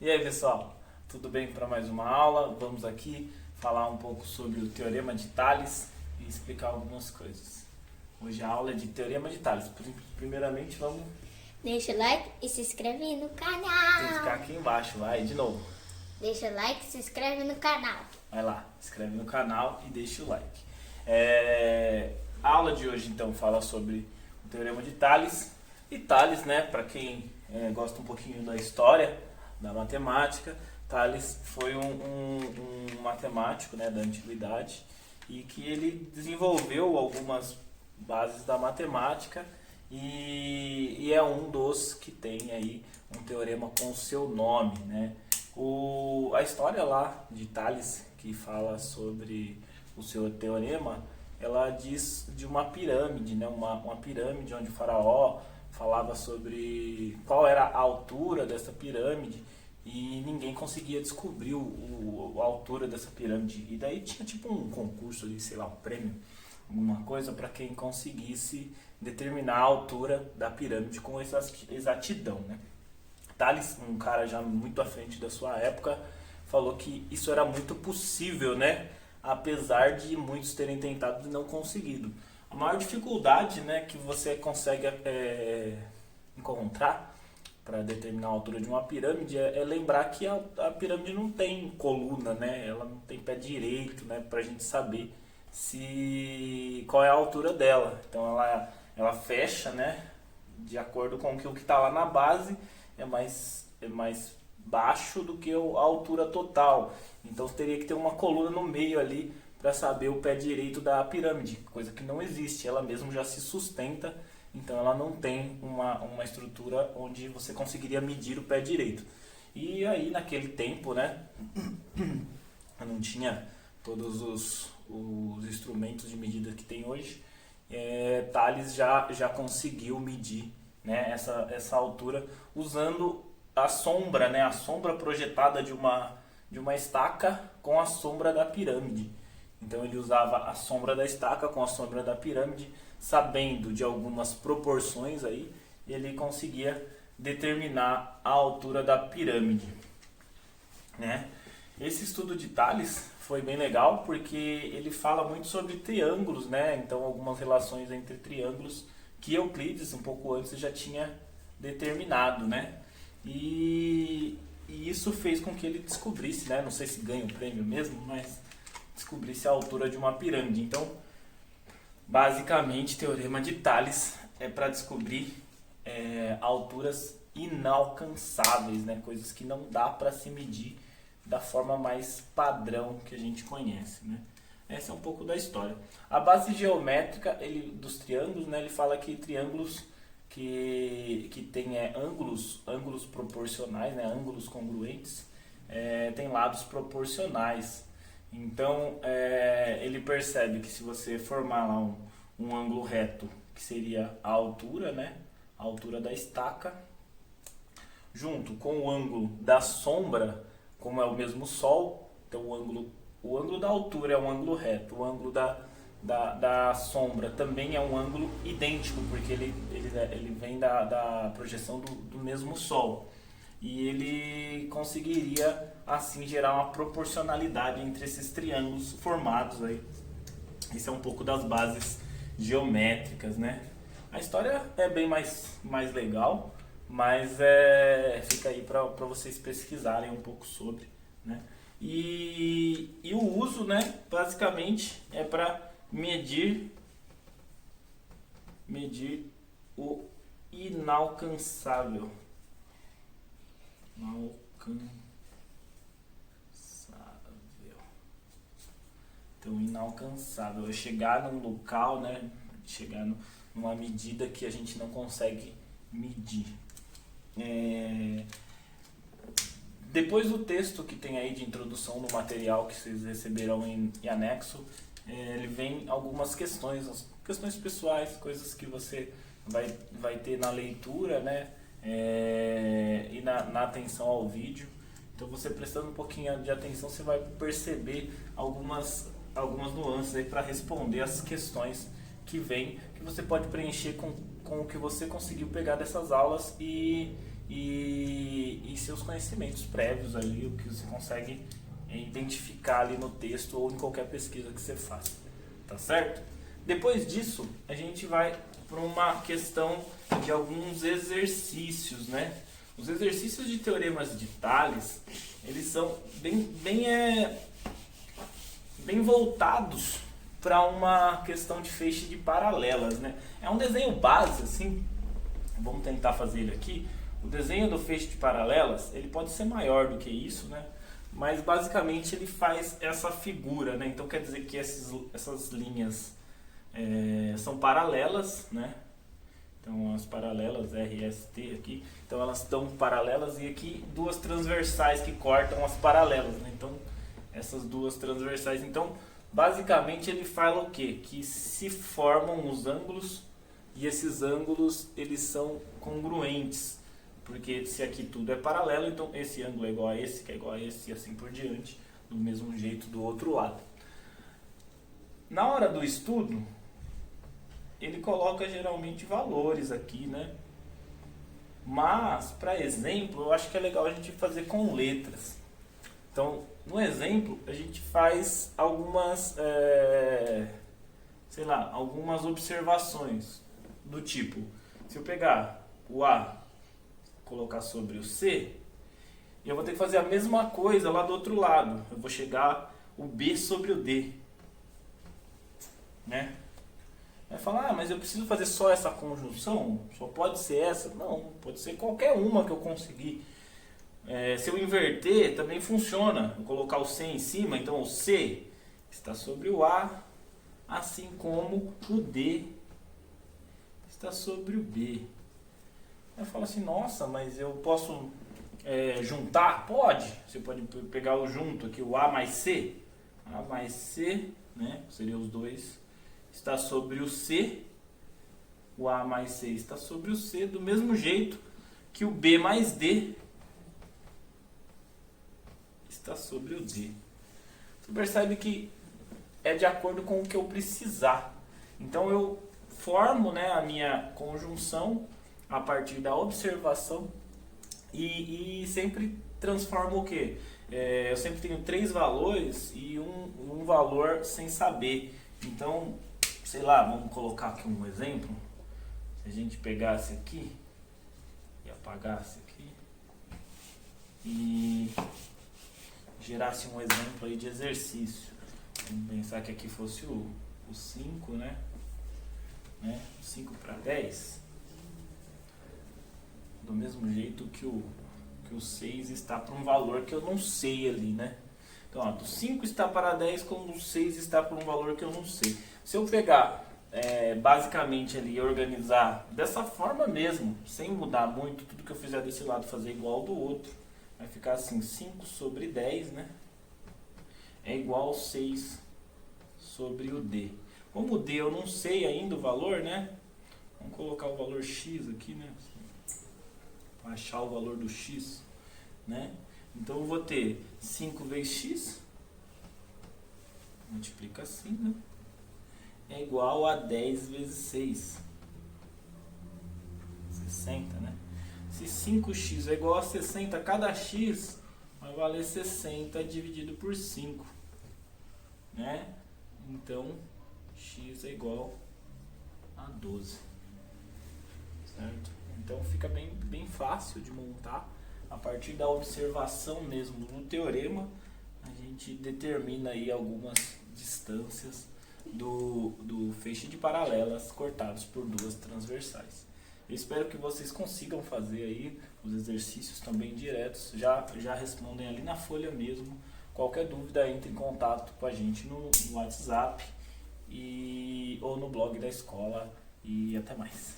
E aí, pessoal, tudo bem para mais uma aula? Vamos aqui falar um pouco sobre o Teorema de Tales e explicar algumas coisas. Hoje a aula é de Teorema de Tales. Primeiramente, vamos Deixa o like e se inscreve no clicar canal. aqui embaixo, vai, de novo. Deixa o like e se inscreve no canal. Vai lá, se inscreve no canal e deixa o like. A aula de hoje, então, fala sobre o Teorema de Tales. E Tales, né, para quem gosta um pouquinho da história, da matemática, Tales foi um matemático, né, da antiguidade e que ele desenvolveu algumas bases da matemática e é um dos que tem aí um teorema com o seu nome, né? A história lá de Tales, que fala sobre o seu teorema, ela diz de uma pirâmide, né? Uma pirâmide onde o faraó falava sobre qual era a altura dessa pirâmide e ninguém conseguia descobrir a altura dessa pirâmide. E daí tinha tipo um concurso ali, sei lá, um prêmio, alguma coisa para quem conseguisse determinar a altura da pirâmide com exatidão, né? Tales, um cara já muito à frente da sua época, falou que isso era muito possível, né? Apesar de muitos terem tentado e não conseguido. A maior dificuldade, né, que você consegue encontrar para determinar a altura de uma pirâmide é lembrar que a pirâmide não tem coluna, né? Ela não tem pé direito, né? Para a gente saber qual é a altura dela. Então ela fecha, né? De acordo com que o que está lá na base é mais baixo do que a altura total. Então teria que ter uma coluna no meio ali para saber o pé direito da pirâmide, coisa que não existe. Ela mesmo já se sustenta, então ela não tem uma estrutura onde você conseguiria medir o pé direito. E aí naquele tempo, né, não tinha todos os instrumentos de medida que tem hoje. Tales já conseguiu medir, né, essa altura usando a sombra, né, a sombra projetada de uma estaca com a sombra da pirâmide. Então ele usava a sombra da estaca com a sombra da pirâmide, sabendo de algumas proporções aí, ele conseguia determinar a altura da pirâmide, né? Esse estudo de Tales foi bem legal porque ele fala muito sobre triângulos, né? Então algumas relações entre triângulos que Euclides um pouco antes já tinha determinado, né? E isso fez com que ele descobrisse, né? Não sei se ganha o prêmio mesmo, mas descobrisse a altura de uma pirâmide. Então, basicamente, o Teorema de Tales é para descobrir alturas inalcançáveis, né? Coisas que não dá para se medir da forma mais padrão que a gente conhece, né? Essa é um pouco da história. A base geométrica dos triângulos, né? Ele fala que triângulos que tem ângulos proporcionais, né? Ângulos congruentes, tem lados proporcionais. Então, ele percebe que se você formar lá um ângulo reto, que seria a altura, né? A altura da estaca, junto com o ângulo da sombra, como é o mesmo Sol, então o ângulo da altura é um ângulo reto, o ângulo da sombra também é um ângulo idêntico, porque ele vem da projeção do mesmo Sol. E ele conseguiria assim gerar uma proporcionalidade entre esses triângulos formados aí. Isso é um pouco das bases geométricas, né? A história é bem mais legal, mas fica aí para vocês pesquisarem um pouco sobre, né? E o uso, né, basicamente é para medir o inalcançável. Então, inalcançável é chegar num local, né? Chegar numa medida que a gente não consegue medir. Depois do texto que tem aí de introdução no material que vocês receberão em anexo, ele vem algumas questões pessoais, coisas que você vai ter na leitura, né? E na atenção ao vídeo. Então você prestando um pouquinho de atenção, você vai perceber algumas nuances aí para responder as questões que vem, que você pode preencher com o que você conseguiu pegar dessas aulas e e seus conhecimentos prévios ali, o que você consegue identificar ali no texto ou em qualquer pesquisa que você faça, tá certo? Depois disso, a gente vai para uma questão de alguns exercícios, né? Os exercícios de teoremas de Tales, eles são bem voltados para uma questão de feixe de paralelas, né? É um desenho base, assim, vamos tentar fazer ele aqui. O desenho do feixe de paralelas, ele pode ser maior do que isso, né? Mas basicamente ele faz essa figura, né? Então quer dizer que essas linhas são paralelas, né? Então as paralelas RST aqui, então elas estão paralelas e aqui duas transversais que cortam as paralelas, né? Então essas duas transversais, então basicamente ele fala o quê? Que se formam os ângulos e esses ângulos eles são congruentes, porque se aqui tudo é paralelo, então esse ângulo é igual a esse, que é igual a esse e assim por diante, do mesmo jeito do outro lado. Na hora do estudo, ele coloca geralmente valores aqui, né? Mas, para exemplo, eu acho que é legal a gente fazer com letras. Então, no exemplo, a gente faz algumas, algumas observações do tipo, se eu pegar o A, colocar sobre o C, eu vou ter que fazer a mesma coisa lá do outro lado. Eu vou chegar o B sobre o D, né? Vai falar, mas eu preciso fazer só essa conjunção? Só pode ser essa? Não, pode ser qualquer uma que eu conseguir. Se eu inverter, também funciona. Eu colocar o C em cima, então o C está sobre o A, assim como o D está sobre o B. Aí fala assim, nossa, mas eu posso juntar? Pode. Você pode pegar o junto aqui, o A mais C. A mais C, né? Seria os dois. Está sobre o C. O A mais C está sobre o C. Do mesmo jeito que o B mais D está sobre o D. Você percebe que é de acordo com o que eu precisar. Então eu formo, né, a minha conjunção a partir da observação e sempre transformo o quê? Eu sempre tenho 3 valores e um valor sem saber. Então, sei lá, vamos colocar aqui um exemplo. Se a gente pegasse aqui e apagasse aqui e gerasse um exemplo aí de exercício. Vamos pensar que aqui fosse o 5, né? 5 para 10. Do mesmo jeito que o 6 está para um valor que eu não sei ali, né? Então, ó, do 5 está para 10, como o 6 está para um valor que eu não sei. Se eu pegar, basicamente ali, organizar dessa forma mesmo, sem mudar muito, tudo que eu fizer desse lado fazer igual ao do outro, vai ficar assim, 5 sobre 10, né? É igual a 6 sobre o D. Como o D eu não sei ainda o valor, né? Vamos colocar o valor X aqui, né? Para achar o valor do X, né? Então eu vou ter 5 vezes X, multiplica assim, né? É igual a 10 vezes 6, 60, né? Se 5x é igual a 60, cada x vai valer 60 dividido por 5, né? Então, x é igual a 12, certo? Então fica bem fácil de montar. A partir da observação mesmo no teorema, a gente determina aí algumas distâncias do feixe de paralelas cortados por duas transversais. Eu espero que vocês consigam fazer aí os exercícios também diretos, já respondem ali na folha mesmo. Qualquer dúvida, entre em contato com a gente no WhatsApp ou no blog da escola, e até mais.